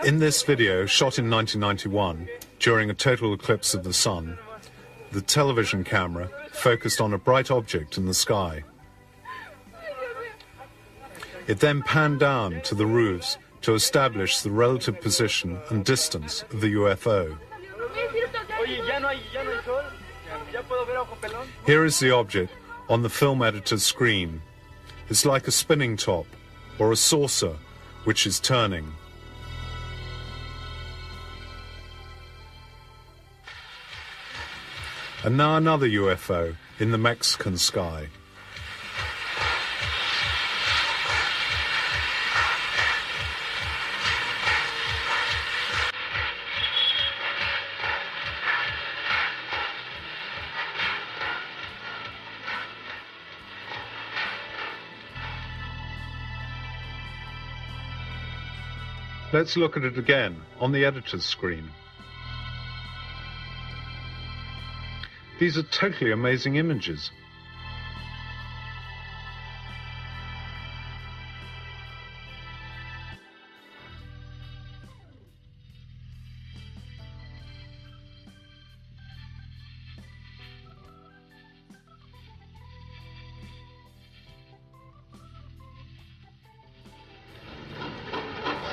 In this video, shot in 1991, during a total eclipse of the sun, the television camera focused on a bright object in the sky. It then panned down to the roofs to establish the relative position and distance of the UFO. Here is the object on the film editor's screen. It's like a spinning top or a saucer which is turning. And now another UFO in the Mexican sky. Let's look at it again on the editor's screen. These are totally amazing images.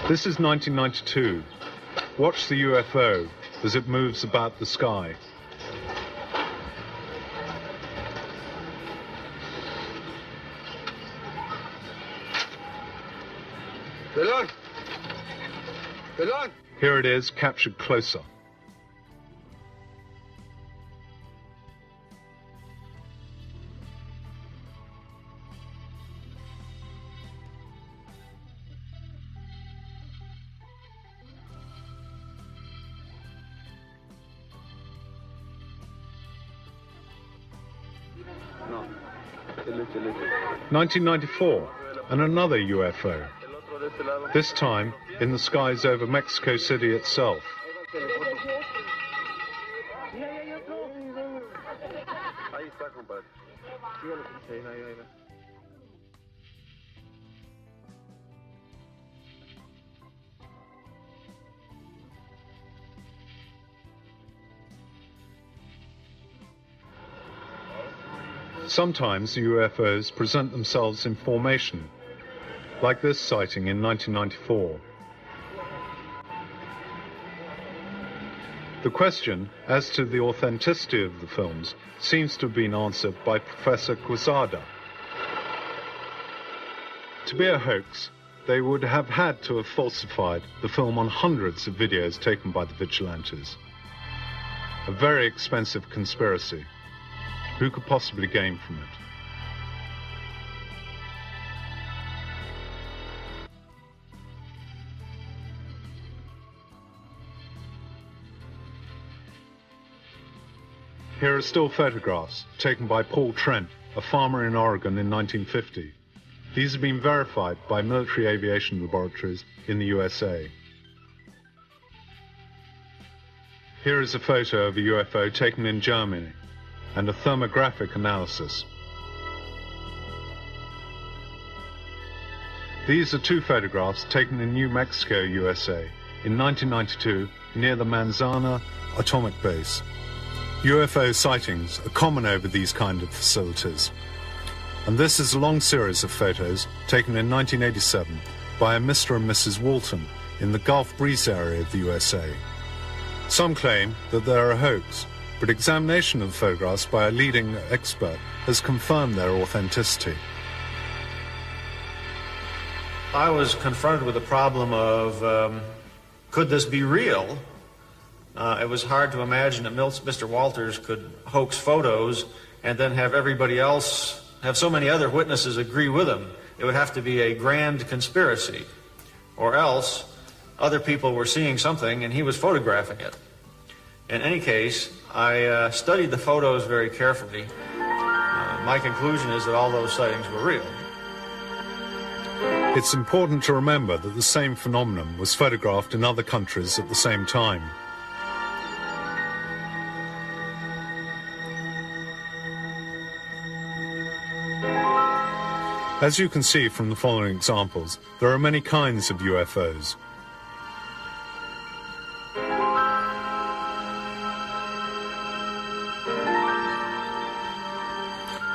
This is 1992. Watch the UFO as it moves about the sky. Here it is, captured closer. No. 1994, and another UFO. This time in the skies over Mexico City itself. Sometimes the UFOs present themselves in formation, like this sighting in 1994. The question as to the authenticity of the films seems to have been answered by Professor Quezada. To be a hoax, they would have had to have falsified the film on hundreds of videos taken by the vigilantes. A very expensive conspiracy. Who could possibly gain from it? Here are still photographs taken by Paul Trent, a farmer in Oregon in 1950. These have been verified by military aviation laboratories in the USA. Here is a photo of a UFO taken in Germany and a thermographic analysis. These are two photographs taken in New Mexico, USA in 1992 near the Manzana atomic base. UFO sightings are common over these kind of facilities. And this is a long series of photos taken in 1987 by a Mr. and Mrs. Walton in the Gulf Breeze area of the USA. Some claim that they're a hoax, but examination of the photographs by a leading expert has confirmed their authenticity. I was confronted with the problem of, could this be real? It was hard to imagine that Mr. Walters could hoax photos and then have everybody else, have so many other witnesses agree with him. It would have to be a grand conspiracy, or else other people were seeing something and he was photographing it. In any case, I studied the photos very carefully. My conclusion is that all those sightings were real. It's important to remember that the same phenomenon was photographed in other countries at the same time. As you can see from the following examples, there are many kinds of UFOs.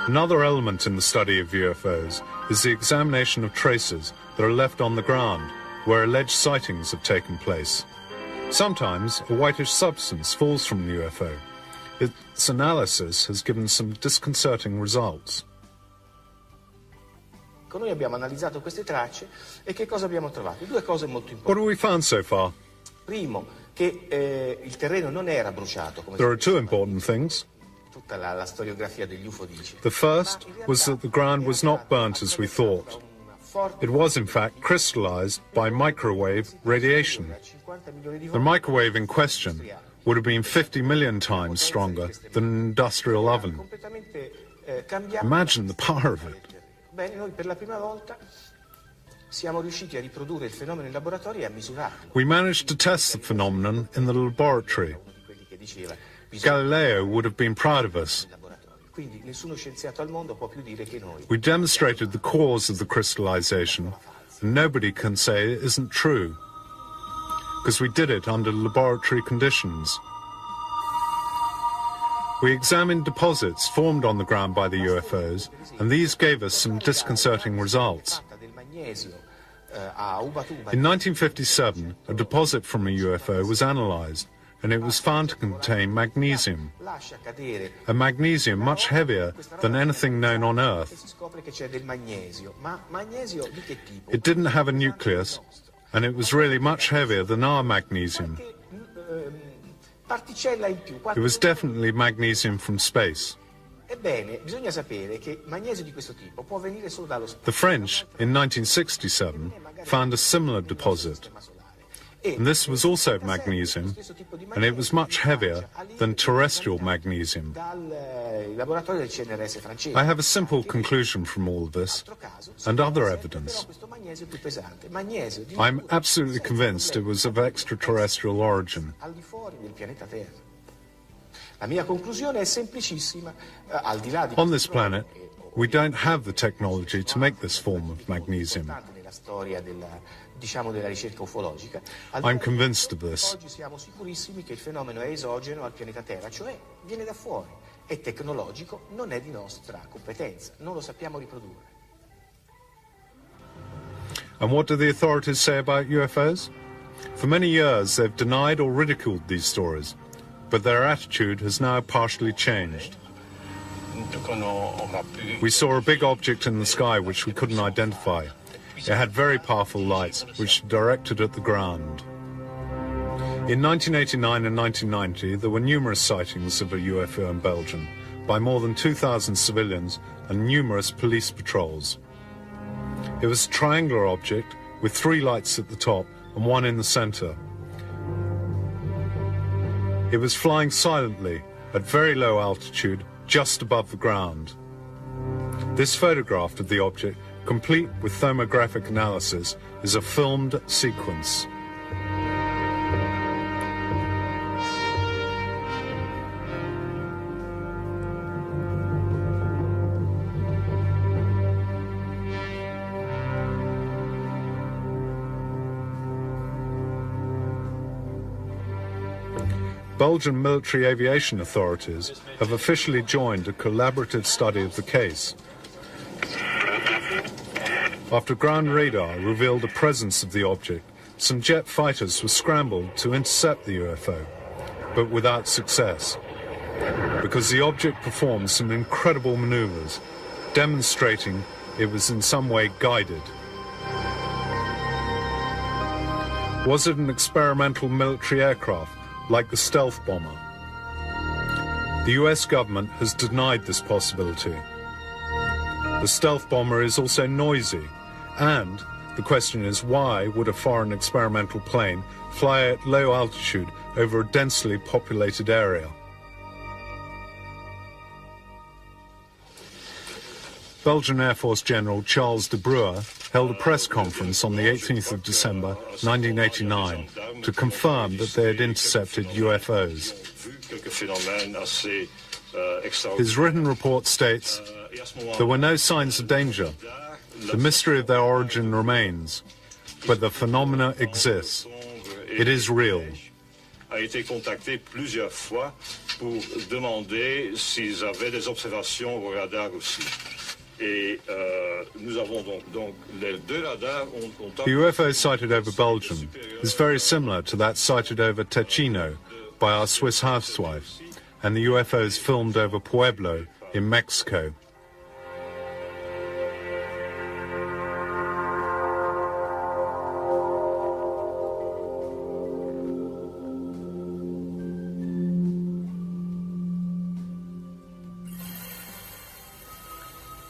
Another element in the study of UFOs is the examination of traces that are left on the ground where alleged sightings have taken place. Sometimes a whitish substance falls from the UFO. Its analysis has given some disconcerting results. Noi abbiamo analizzato queste tracce e che cosa abbiamo trovato? Due cose molto importanti. What have we found so far? Primo, che il terreno non era bruciato. Come There are two important things. Tutta la storiografia degli UFO dice. The first was that the ground was not burnt as we thought. It was, in fact, crystallized by microwave radiation. The microwave in question would have been 50 million times stronger than an industrial oven. Imagine the power of it. Bene, noi per la prima volta siamo riusciti a riprodurre il fenomeno in laboratorio e a misurarlo. We managed to test the phenomenon in the laboratory. Galileo would have been proud of us. Quindi nessuno scienziato al mondo può più dire che noi. We demonstrated the cause of the crystallization, and nobody can say it isn't true, because we did it under laboratory conditions. We examined deposits formed on the ground by the UFOs, and these gave us some disconcerting results. In 1957, a deposit from a UFO was analyzed, and it was found to contain magnesium, a magnesium much heavier than anything known on Earth. It didn't have a nucleus, and it was really much heavier than our magnesium. It was definitely magnesium from space. The French, in 1967, found a similar deposit. And this was also magnesium, and it was much heavier than terrestrial magnesium. I have a simple conclusion from all of this, and other evidence. I'm absolutely convinced it was of extraterrestrial origin. On this planet, we don't have the technology to make this form of magnesium. I'm convinced of this. Oggi siamo sicurissimi che il fenomeno è esogeno al pianeta Terra, cioè viene da fuori, è tecnologico, non è di nostra competenza, non lo sappiamo riprodurre. And what do the authorities say about UFOs? For many years, they've denied or ridiculed these stories, but their attitude has now partially changed. We saw a big object in the sky which we couldn't identify. It had very powerful lights which directed at the ground. In 1989 and 1990, there were numerous sightings of a UFO in Belgium by more than 2,000 civilians and numerous police patrols. It was a triangular object with 3 lights at the top and 1 in the center. It was flying silently at very low altitude just above the ground. This photograph of the object, complete with thermographic analysis, is a filmed sequence. Belgian military aviation authorities have officially joined a collaborative study of the case. After ground radar revealed the presence of the object, some jet fighters were scrambled to intercept the UFO, but without success, because the object performed some incredible maneuvers, demonstrating it was in some way guided. Was it an experimental military aircraft, like the stealth bomber? The US government has denied this possibility. The stealth bomber is also noisy, and the question is, why would a foreign experimental plane fly at low altitude over a densely populated area? Belgian Air Force General Charles de Bruer held a press conference on the 18th of December 1989 to confirm that they had intercepted UFOs. His written report states there were no signs of danger. The mystery of their origin remains, but the phenomena exists. It is real. A été contacté plusieurs fois pour demander s'ils avaient des observations au radar aussi. Et nous avons donc les deux radars ont The UFO sighted over Belgium is very similar to that sighted over Ticino by our Swiss housewife, and the UFOs filmed over Pueblo in Mexico.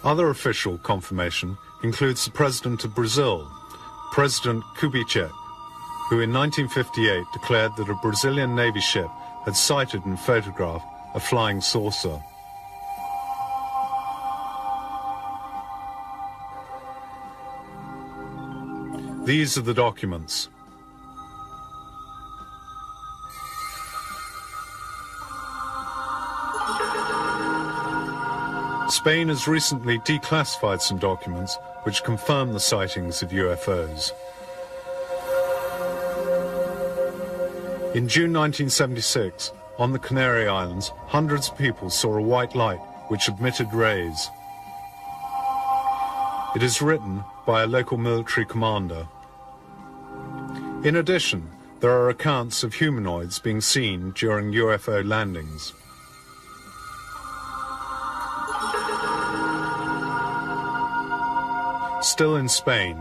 Other official confirmation includes the President of Brazil, President Kubitschek, who in 1958 declared that a Brazilian Navy ship had sighted and photographed a flying saucer. These are the documents. Spain has recently declassified some documents which confirm the sightings of UFOs. In June 1976, on the Canary Islands, hundreds of people saw a white light which emitted rays. It is written by a local military commander. In addition, there are accounts of humanoids being seen during UFO landings. Still in Spain,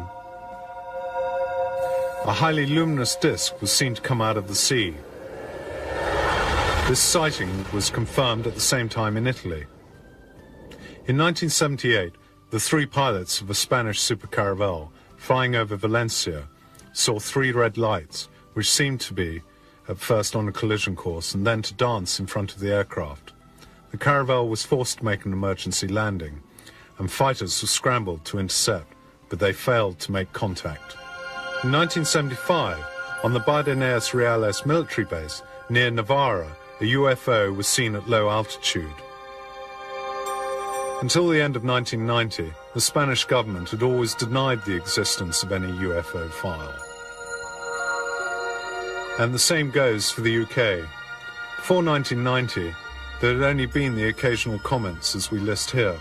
a highly luminous disk was seen to come out of the sea. This sighting was confirmed at the same time in Italy. In 1978, the three pilots of a Spanish supercaravel flying over Valencia saw three red lights, which seemed to be at first on a collision course and then to dance in front of the aircraft. The caravel was forced to make an emergency landing, and fighters were scrambled to intercept, but they failed to make contact. In 1975, on the Bardeneas Reales military base near Navarra, a UFO was seen at low altitude. Until the end of 1990, the Spanish government had always denied the existence of any UFO file. And the same goes for the UK. Before 1990, there had only been the occasional comments as we list here.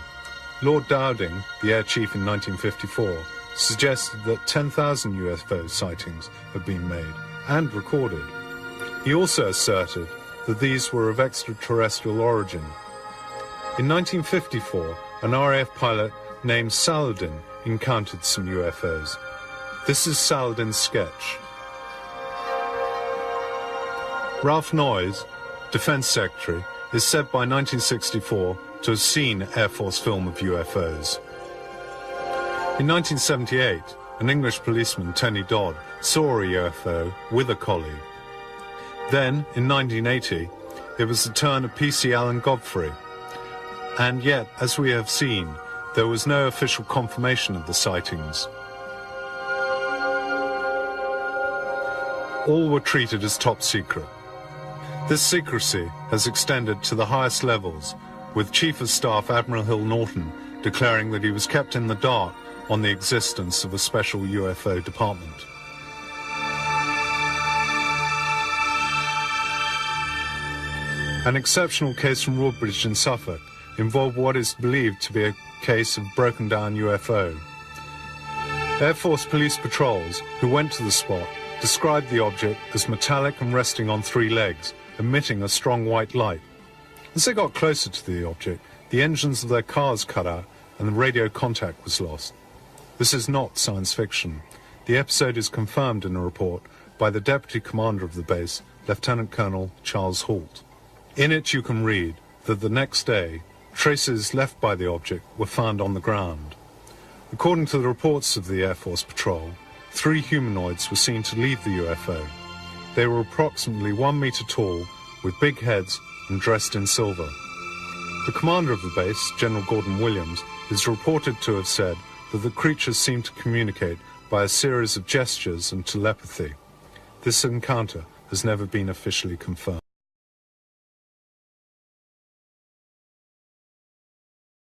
Lord Dowding, the Air Chief in 1954, suggested that 10,000 UFO sightings had been made and recorded. He also asserted that these were of extraterrestrial origin. In 1954, an RAF pilot named Saladin encountered some UFOs. This is Saladin's sketch. Ralph Noyes, Defense Secretary, is said by 1964 to have seen Air Force film of UFOs. In 1978, an English policeman, Tony Dodd, saw a UFO with a colleague. Then, in 1980, it was the turn of PC Alan Godfrey. And yet, as we have seen, there was no official confirmation of the sightings. All were treated as top secret. This secrecy has extended to the highest levels, with Chief of Staff Admiral Hill Norton declaring that he was kept in the dark on the existence of a special UFO department. An exceptional case from Woodbridge in Suffolk involved what is believed to be a case of broken-down UFO. Air Force police patrols who went to the spot described the object as metallic and resting on three legs, emitting a strong white light. As they got closer to the object, the engines of their cars cut out and the radio contact was lost. This is not science fiction. The episode is confirmed in a report by the Deputy Commander of the base, Lieutenant Colonel Charles Hoult. In it you can read that the next day, traces left by the object were found on the ground. According to the reports of the Air Force Patrol, 3 humanoids were seen to leave the UFO. They were approximately 1 meter tall, with big heads and dressed in silver. The commander of the base, General Gordon Williams, is reported to have said that the creatures seemed to communicate by a series of gestures and telepathy. This encounter has never been officially confirmed.